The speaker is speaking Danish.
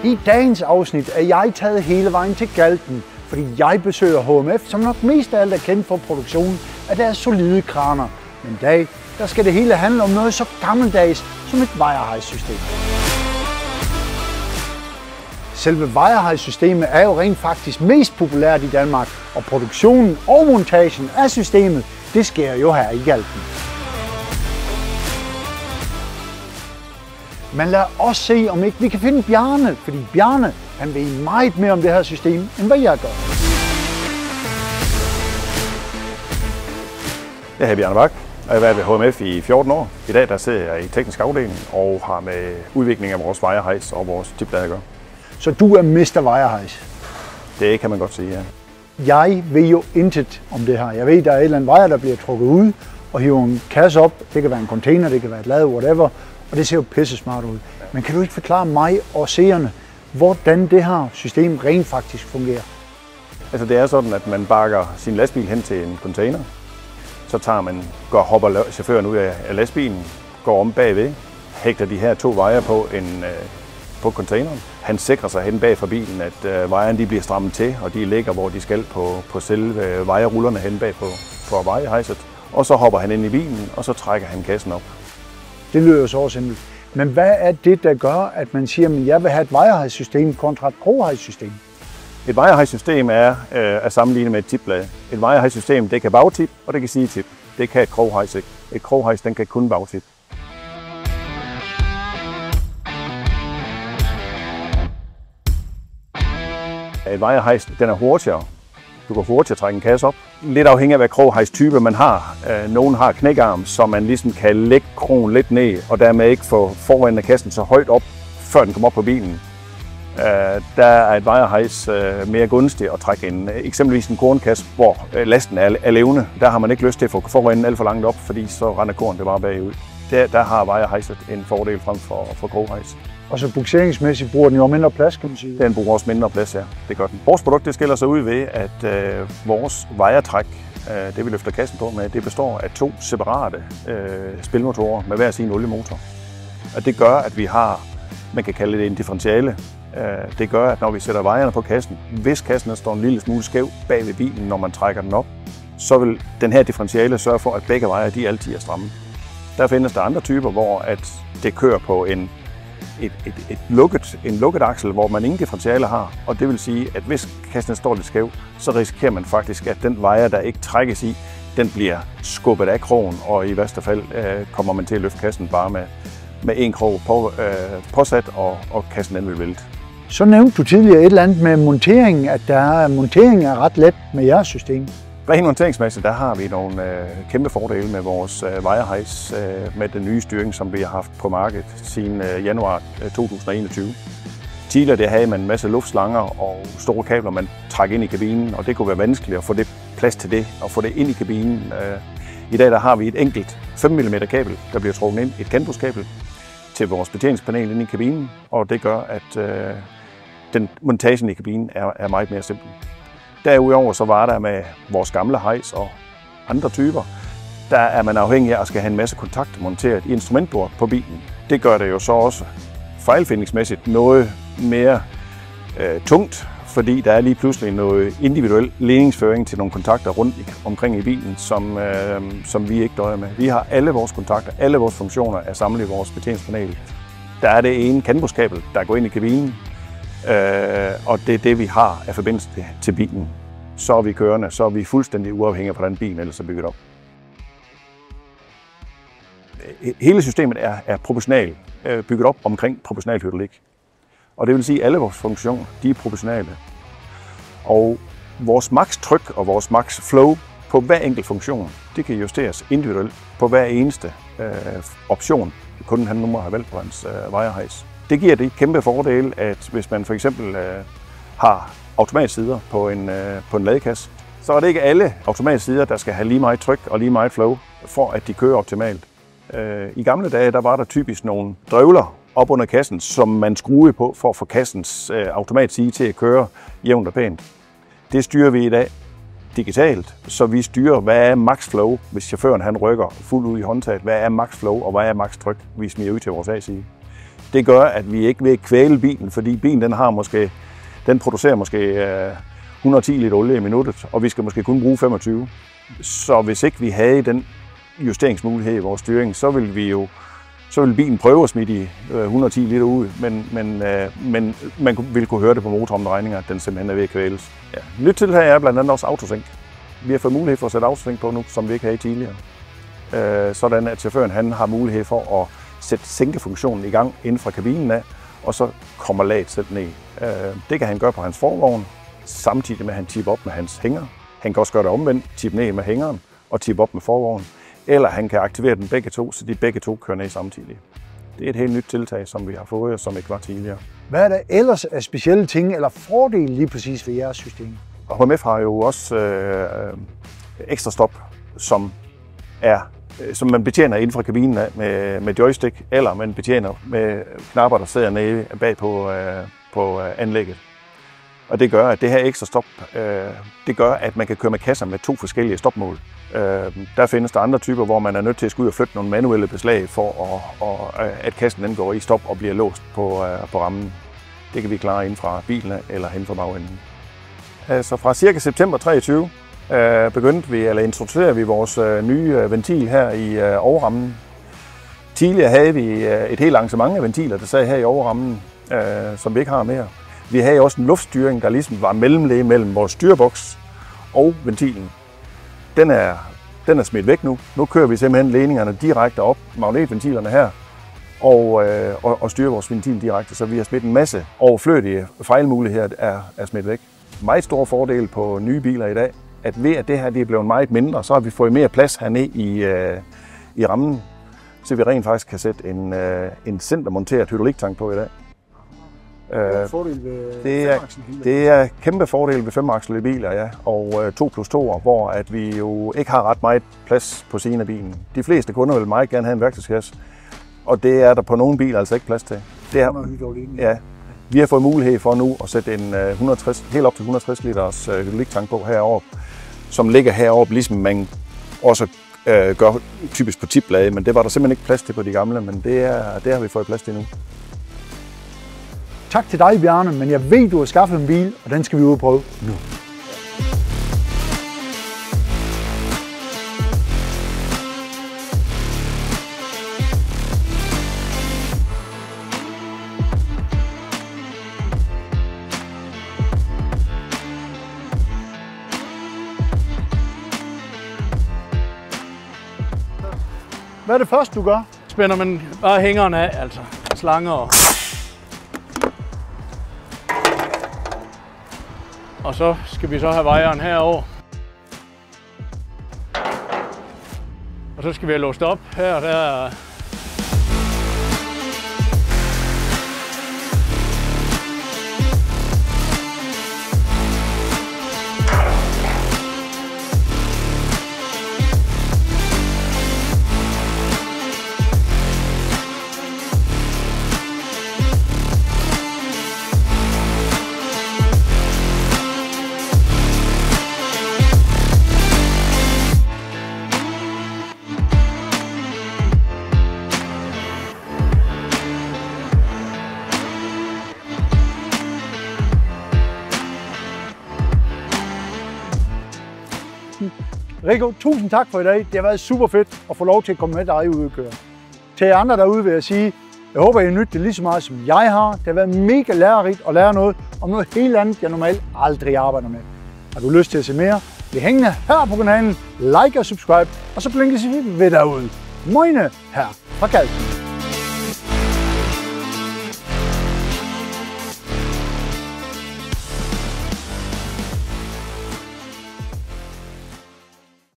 I dagens afsnit er jeg taget hele vejen til Galten, fordi jeg besøger HMF, som nok mest af alt er kendt for produktionen af deres solide kraner. Men i dag, der skal det hele handle om noget så gammeldags som et wire-height-system. Selve wire-height-systemet er jo rent faktisk mest populært i Danmark, og produktionen og montagen af systemet, det sker jo her i Galten. Men lad os se, om ikke vi kan finde Bjarne, fordi Bjarne, han ved meget mere om det her system, end hvad jeg gør. Jeg hedder Bjarne Bak, og jeg har været ved HMF i 14 år. I dag der sidder jeg i teknisk afdeling og har med udvikling af vores wire-heights og vores tipplader at gøre. Så du er Mr. Wire-height? Det kan man godt sige, ja. Jeg ved jo intet om det her. Jeg ved, der er et eller andet wire, der bliver trukket ud og hiver en kasse op. Det kan være en container, det kan være et lad, whatever. Og det ser jo pisse smart ud. Men kan du ikke forklare mig og seerne, hvordan det her system rent faktisk fungerer? Altså det er sådan, at man bakker sin lastbil hen til en container. Så hopper chaufføren ud af lastbilen, går om bagved, hægter de her 2 wire på containeren. Han sikrer sig hen bag for bilen, at wirene de bliver strammet til, og de ligger, hvor de skal på selve wirerullerne hen bag på wire-heightset. Og så hopper han ind i bilen, og så trækker han kassen op. Det lyder jo så simpelt. Men hvad er det, der gør, at man siger, at jeg vil have et wire-height-system kontra et crow-height-system? Et wire-height-system er at sammenligne med et tipblad. Et wire-height-system, det kan bagtip, og det kan sigetip. Det kan et crow-height ikke. Et crow-height, den kan kun bagtip. Et wire-height, den er hurtigere. Du kan hurtigt trække en kasse op. Lidt afhængig af, hvad crow-height-type man har. Nogle har knækarm, så man ligesom kan lægge krogen lidt ned, og dermed ikke få foran af kassen så højt op, før den kommer op på bilen. Der er et wire-height mere gunstigt at trække eksempelvis en kornkasse, hvor lasten er levende. Der har man ikke lyst til at få foran alt for langt op, fordi så render korn det bare bagud. Der har wire-height en fordel frem for crow-height. Og så bukseringsmæssigt bruger den jo mindre plads, kan man sige. Den bruger også mindre plads, ja. Det gør den. Vores produkt det skiller sig ud ved, at vores wiretræk, det vi løfter kassen på med, det består af 2 separate spilmotorer med hver sin oliemotor. Og det gør, at vi har, man kan kalde det en differentiale. Det gør, at når vi sætter wirene på kassen, hvis kassen står en lille smule skæv bag ved bilen, når man trækker den op, så vil den her differentiale sørge for, at begge wire de altid er stramme. Der findes der andre typer, hvor at det kører på en lukket aksel, hvor man ingen differentiale har, og det vil sige, at hvis kassen står lidt skæv, så risikerer man faktisk, at den wire, der ikke trækkes i, den bliver skubbet af krogen, og i værste fald kommer man til at løfte kassen bare med en krog påsat, og kassen den vil vælte. Så nævnte du tidligere et eller andet med monteringen, at monteringen er ret let med jeres system. Rent monteringsmæssigt, der har vi nogle kæmpe fordele med vores wire-heights med den nye styring, som vi har haft på markedet siden januar 2021. Tidligere det havde man en masse luftslanger og store kabler, man trak ind i kabinen, og det kunne være vanskeligt at få det plads til det og få det ind i kabinen. I dag der har vi et enkelt 5 mm kabel, der bliver trukket ind, et genbrugskabel til vores betjeningspanel inde i kabinen, og det gør, at den montagen i kabinen er meget mere simpel. Derudover så var der med vores gamle heights og andre typer, der er man afhængig af at skal have en masse kontakter monteret i instrumentbordet på bilen. Det gør det jo så også fejlfindingsmæssigt noget mere tungt, fordi der er lige pludselig noget individuel ledningsføring til nogle kontakter rundt omkring i bilen, som vi ikke døjer med. Vi har alle vores kontakter, alle vores funktioner er samlet i vores betjeningspanel. Der er det ene genbrugskabel, der går ind i kabinen, og det er det, vi har af forbindelse til bilen. Så er vi kørende, så er vi fuldstændig uafhængige af, hvordan bilen ellers er bygget op. Hele systemet er proportionalt bygget op omkring proportional hydraulik. Og det vil sige, at alle vores funktioner de er proportionale. Og vores max tryk og vores max flow på hver enkelt funktion, det kan justeres individuelt på hver eneste option, kunden han nu må have valgt på hans wire-heights. Det giver det kæmpe fordel, at hvis man for eksempel har automatsider på en ladekasse, så er det ikke alle automatsider, der skal have lige meget tryk og lige meget flow, for at de kører optimalt. I gamle dage der var der typisk nogle drøvler op under kassen, som man skruede på for at få kassens automatside til at køre jævnt og pænt. Det styrer vi i dag digitalt, så vi styrer, hvad er max flow, hvis chaufføren han rykker fuldt ud i håndtaget, hvad er max flow og hvad er max tryk, vi smider ud til vores A-side. Det gør, at vi ikke vil kvæle bilen, fordi bilen den producerer måske 110 liter olie i minuttet, og vi skal måske kun bruge 25. Så hvis ikke vi havde den justeringsmulighed i vores styring, så vil bilen prøve at smide de 110 liter ud, men man vil kunne høre det på motoromdrejninger, at den simpelthen er ved at kvæles. Ja. Nyt tiltag er blandt andet også autosync. Vi har fået mulighed for at sætte autosync på nu, som vi ikke havde tidligere. Sådan at chaufføren han har mulighed for at sætte sænkefunktionen i gang inden fra kabinen af, og så kommer laget selv ned. Det kan han gøre på hans forvogn, samtidig med at han tipper op med hans hænger. Han kan også gøre det omvendt, tippe ned med hængeren og tippe op med forvognen. Eller han kan aktivere dem begge to, så de begge to kører ned samtidig. Det er et helt nyt tiltag, som vi har fået, som ikke var tidligere. Hvad er der ellers af specielle ting eller fordele lige præcis ved jeres system? HMF har jo også ekstra stop, som man betjener inden fra kabinen af med joystick, eller man betjener med knapper, der sidder nede bag på anlægget. Og det gør, at det her ekstra stop, det gør, at man kan køre med kasser med 2 forskellige stopmål. Der findes der andre typer, hvor man er nødt til at skulle ud og flytte nogle manuelle beslag for, at kassen den går i stop og bliver låst på rammen. Det kan vi klare inden fra bilen eller hen fra bagenden. Så fra cirka september 23 introducerede vi vores nye ventil her i overrammen. Tidligere havde vi et helt arrangement af ventiler, der sad her i overrammen, som vi ikke har mere. Vi havde også en luftstyring, der ligesom var mellemlæge mellem vores styreboks og ventilen. Den er smidt væk nu. Nu kører vi simpelthen ledningerne direkte op, magnetventilerne her, og styrer vores ventil direkte. Så vi har smidt en masse overflødige fejlmuligheder er smidt væk. Meget stor fordel på nye biler i dag, at ved at det her er blevet meget mindre, så har vi fået mere plads hernede i rammen, så vi rent faktisk kan sætte en centermonteret hydrauliktank på i dag. Det er kæmpe fordel ved 5-akslede biler, ja, og 2+2'er, hvor at vi jo ikke har ret meget plads på siden af bilen. De fleste kunder vil meget gerne have en værktøjskasse, og det er der på nogle biler altså ikke plads til. Ja, vi har fået mulighed for nu at sætte en helt op til 160 liters hydrauliktank på heroppe, som ligger heroppe, ligesom man også gør typisk på tipblade, men det var der simpelthen ikke plads til på de gamle, men det har vi fået plads til nu. Tak til dig, Bjarne, men jeg ved, du har skaffet en bil, og den skal vi ud og prøve nu. Hvad er det første, du gør? Spænder man bare hængeren af, altså slanger og så skal vi så have vejeren herover. Og så skal vi have låst op her og der. Rico, tusind tak for i dag. Det har været super fedt at få lov til at komme med dig ud og køre. Til jer andre derude vil jeg sige, jeg håber, I har nydt det lige så meget, som jeg har. Det har været mega lærerigt at lære noget om noget helt andet, jeg normalt aldrig arbejder med. Har du lyst til at se mere? Bliv hængende her på kanalen, like og subscribe, og så blinkes vi ved derude. Moine her fra Kalken.